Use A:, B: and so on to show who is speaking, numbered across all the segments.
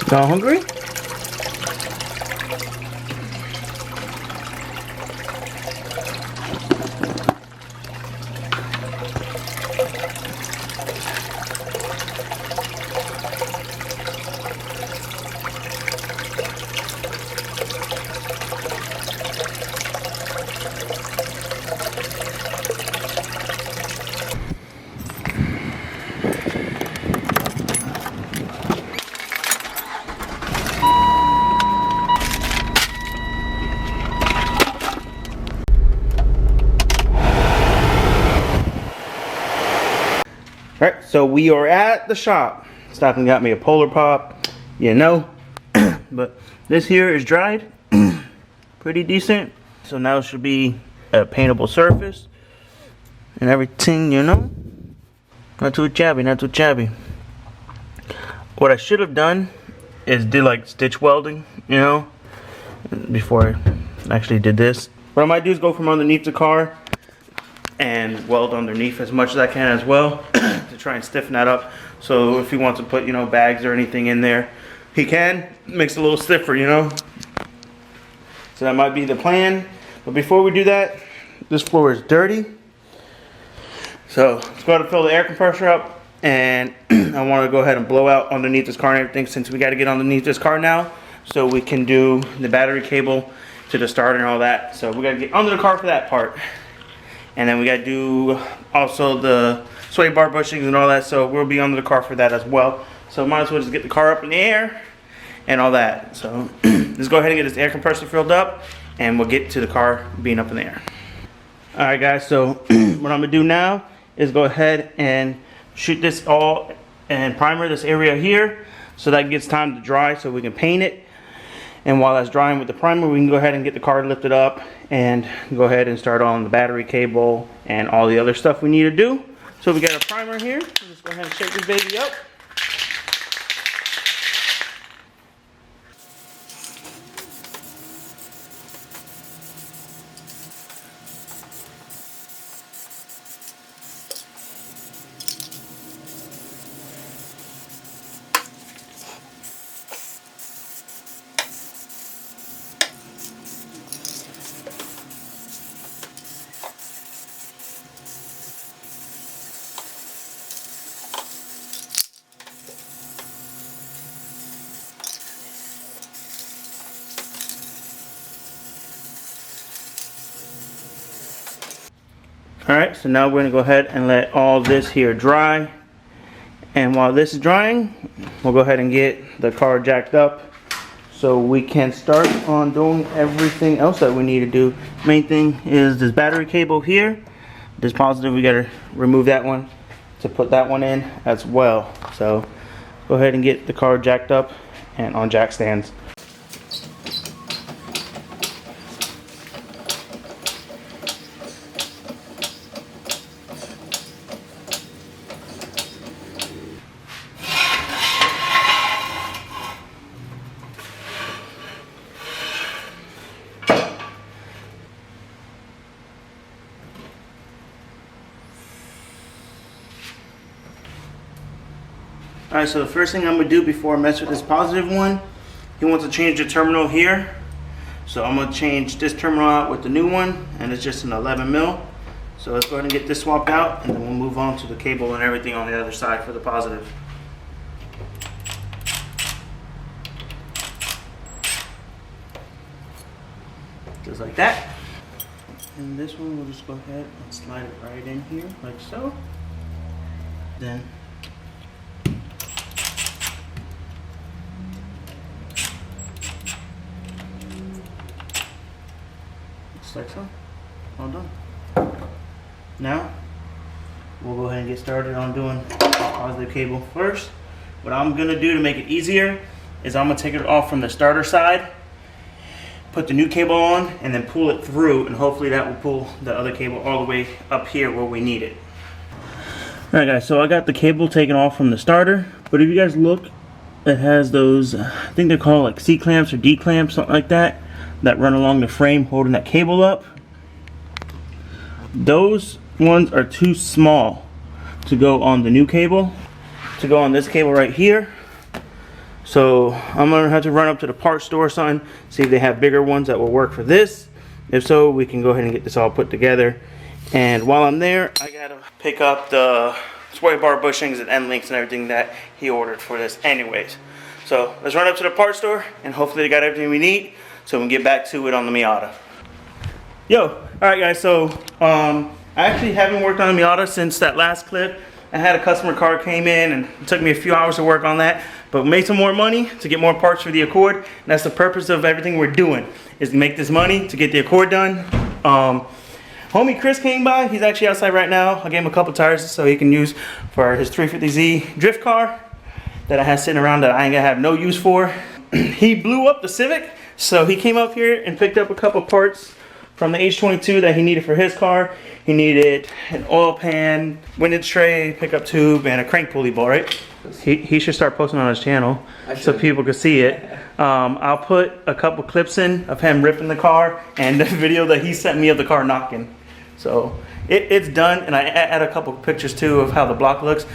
A: Y'all hungry? Alright, so we are at the shop. Stopped and got me a Polar Pop, you know. But this here is dried. Pretty decent. So now it should be a paintable surface. And everything, you know. Not too shabby, not too shabby. What I should have done is did like stitch welding, you know. Before I actually did this. What I might do is go from underneath the car and weld underneath as much as I can as well to try and stiffen that up. So if he wants to put, you know, bags or anything in there, he can. Makes it a little stiffer, you know. So that might be the plan. But before we do that, this floor is dirty. So let's go ahead and fill the air compressor up, and I want to go ahead and blow out underneath this car and everything, since we got to get underneath this car now so we can do the battery cable to the starter and all that. So we got to get under the car for that part. And then we got to do also the sway bar bushings and all that. So we'll be under the car for that as well. So might as well just get the car up in the air and all that. So let's go ahead and get this air compressor filled up, and we'll get to the car being up in the air. Alright guys, so what I'm going to do now is go ahead and shoot this all and primer this area here so that gets time to dry so we can paint it. And while that's drying with the primer, we can go ahead and get the car lifted up and go ahead and start on the battery cable and all the other stuff we need to do. So we got a primer here. Let's go ahead and shake this baby up. Alright, so now we're going to go ahead and let all this here dry. And while this is drying, we'll go ahead and get the car jacked up so we can start on doing everything else that we need to do. Main thing is this battery cable here. This positive, we got to remove that one to put that one in as well. So go ahead and get the car jacked up and on jack stands. Alright, so the first thing I'm going to do before I mess with this positive one, he wants to change the terminal here. So I'm going to change this terminal out with the new one, and it's just an 11 mil. So let's go ahead and get this swapped out, and then we'll move on to the cable and everything on the other side for the positive. Just like that. And this one, we'll just go ahead and slide it right in here, like so. Then like so. All done. Now we'll go ahead and get started on doing the positive cable first. What I'm gonna do to make it easier is I'm gonna take it off from the starter side, put the new cable on, and then pull it through, and hopefully that will pull the other cable all the way up here where we need it. Alright guys, so I got the cable taken off from the starter, but if you guys look, it has those, I think they're called like C-clamps or D-clamps, something like that, that run along the frame holding that cable up. Those ones are too small to go on the new cable, to go on this cable right here. So I'm gonna have to run up to the parts store or something, see if they have bigger ones that will work for this. If so, we can go ahead and get this all put together. And while I'm there, I gotta pick up the sway bar bushings and end links and everything that he ordered for this anyways. So let's run up to the parts store and hopefully they got everything we need so we can get back to it on the Miata. Yo, all right guys, so I actually haven't worked on the Miata since that last clip. I had a customer car came in and it took me a few hours to work on that, but made some more money to get more parts for the Accord. And that's the purpose of everything we're doing, is to make this money to get the Accord done. Homie Kris came by. He's actually outside right now. I gave him a couple tires so he can use for his 350Z drift car that I had sitting around that I ain't gonna have no use for. He blew up the Civic, so he came up here and picked up a couple parts from the H22 that he needed for his car. He needed an oil pan, windage tray, pickup tube, and a crank pulley ball, right? He should start posting on his channel so people can see it. I'll put a couple clips in of him ripping the car and the video that he sent me of the car knocking. So it's done, and I add a couple pictures too of how the block looks.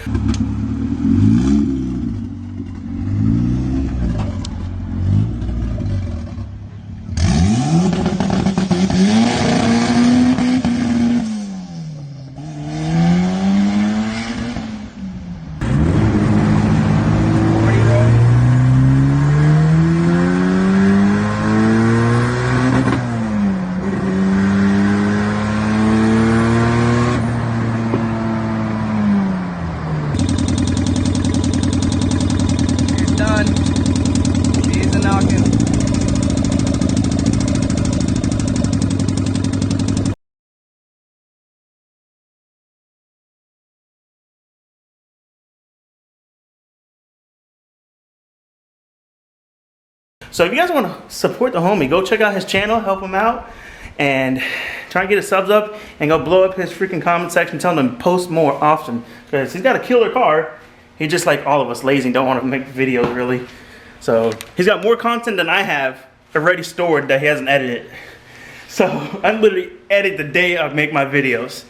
A: So if you guys want to support the homie, go check out his channel, help him out, and try and get his subs up, and go blow up his freaking comment section, tell him to post more often, because he's got a killer car. He's just like all of us, lazy, don't want to make videos really. So he's got more content than I have already stored that he hasn't edited. So I literally edit the day I make my videos.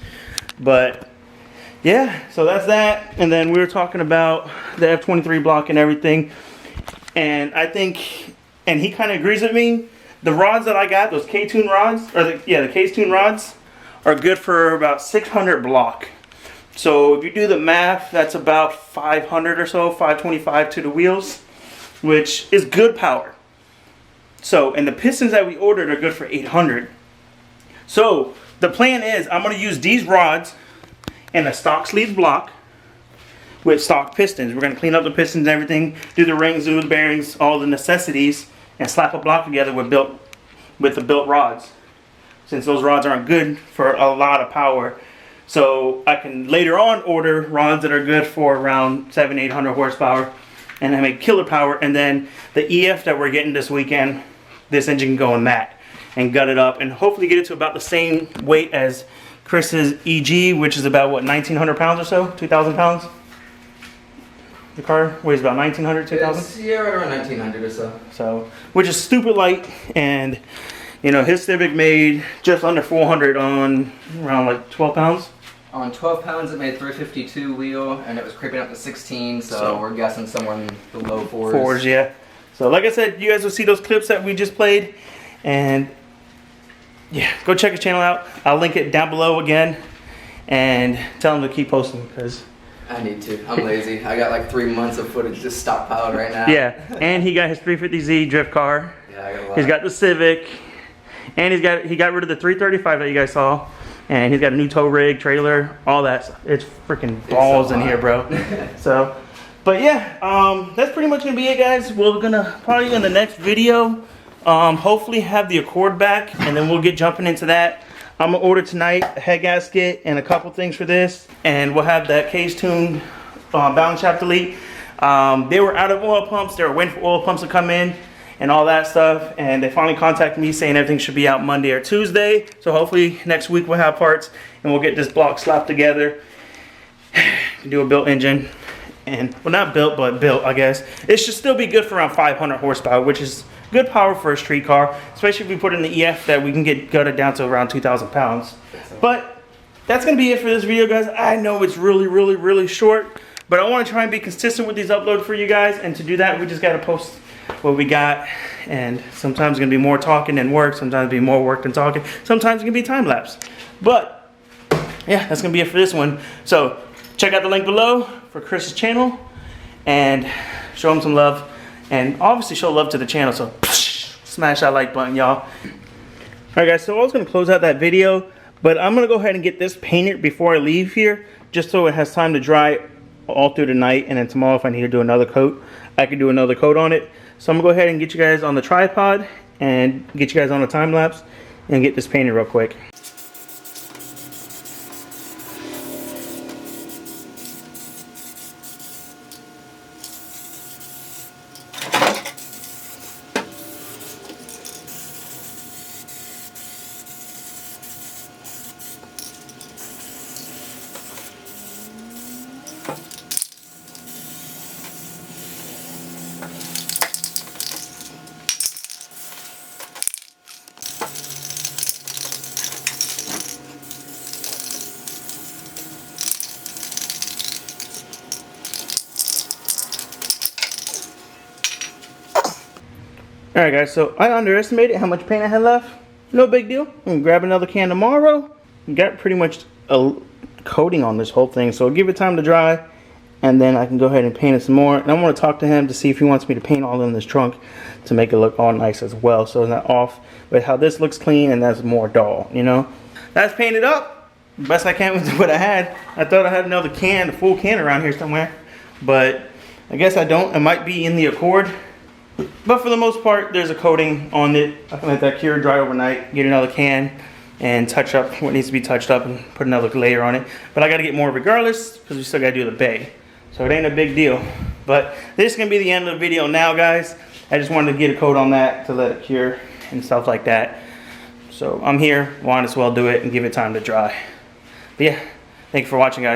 A: But yeah, so that's that. And then we were talking about the F23 block and everything. And I think, and he kind of agrees with me, the rods that I got, those K-Tune rods, or the K-Tune rods, are good for about 600 block. So if you do the math, that's about 500 or so, 525 to the wheels, which is good power. So, and the pistons that we ordered are good for 800. So the plan is I'm going to use these rods and a stock sleeve block with stock pistons. We're going to clean up the pistons and everything, do the rings, do the bearings, all the necessities, and slap a block together with the built rods, since those rods aren't good for a lot of power. So I can later on order rods that are good for around 700-800 horsepower, and I make killer power. And then the EF that we're getting this weekend, this engine can go in that and gut it up and hopefully get it to about the same weight as Kris's EG, which is about what, 1,900 pounds or so, 2,000 pounds. The car weighs about 1,900, 2,000?
B: Yeah, right around 1,900 or so.
A: So, which is stupid light, and you know, his Civic made just under 400 on around like 12 pounds.
B: On 12 pounds, it made 352 wheel, and it was creeping up to 16, so we're guessing somewhere in the low fours.
A: Fours, yeah. So, like I said, you guys will see those clips that we just played, and yeah, go check his channel out. I'll link it down below again, and tell him to keep posting, because
B: I need to. I'm lazy. I got like 3 months of footage just stockpiled right now.
A: Yeah, and he got his 350Z drift car.
B: Yeah, I got a lot.
A: He's got the Civic, and he got rid of the 335 that you guys saw, and he's got a new tow rig, trailer, all that stuff. It's freaking balls in here, bro. So, but yeah, that's pretty much gonna be it, guys. We're gonna probably in the next video, hopefully have the Accord back, and then we'll get jumping into that. I'm gonna order tonight a head gasket and a couple things for this, and we'll have that K-Tune balance shaft delete. They were out of oil pumps. They were waiting for oil pumps to come in and all that stuff, and they finally contacted me saying everything should be out Monday or Tuesday. So hopefully next week we'll have parts and we'll get this block slapped together, do a built engine, and well, not built, but built, I guess. It should still be good for around 500 horsepower, which is good power for a street car, especially if we put in the EF that we can get gutted down to around 2,000 pounds. But that's gonna be it for this video, guys. I know it's really short, But I want to try and be consistent with these uploads for you guys. And to do that, we just got to post what we got. And sometimes it's going to be more talking than work. Sometimes it'll be more work than talking. Sometimes it's going to be time lapse. But yeah, that's going to be it for this one. So check out the link below for Kris's channel. And show him some love. And obviously show love to the channel. So smash that like button, y'all. Alright guys, so I was going to close out that video, but I'm going to go ahead and get this painted before I leave here, just so it has time to dry all through the night, and then tomorrow if I need to do another coat, I can do another coat on it. So I'm going to go ahead and get you guys on the tripod, and get you guys on the time lapse, and get this painted real quick. Alright guys, so I underestimated how much paint I had left. No big deal. I'm going to grab another can tomorrow. Got pretty much a coating on this whole thing, so I'll give it time to dry, and then I can go ahead and paint it some more. And I want to talk to him to see if he wants me to paint all in this trunk to make it look all nice as well, so it's not off. But how this looks clean and that's more dull, you know. That's painted up. Best I can with what I had. I thought I had another can, a full can around here somewhere, but I guess I don't. It might be in the Accord. But for the most part, there's a coating on it. I can let that cure dry overnight, get another can, and touch up what needs to be touched up and put another layer on it. But I got to get more regardless, because we still got to do the bay. So it ain't a big deal. But this is going to be the end of the video now, guys. I just wanted to get a coat on that to let it cure and stuff like that. So I'm here, might as well do it and give it time to dry. But yeah, thank you for watching, guys.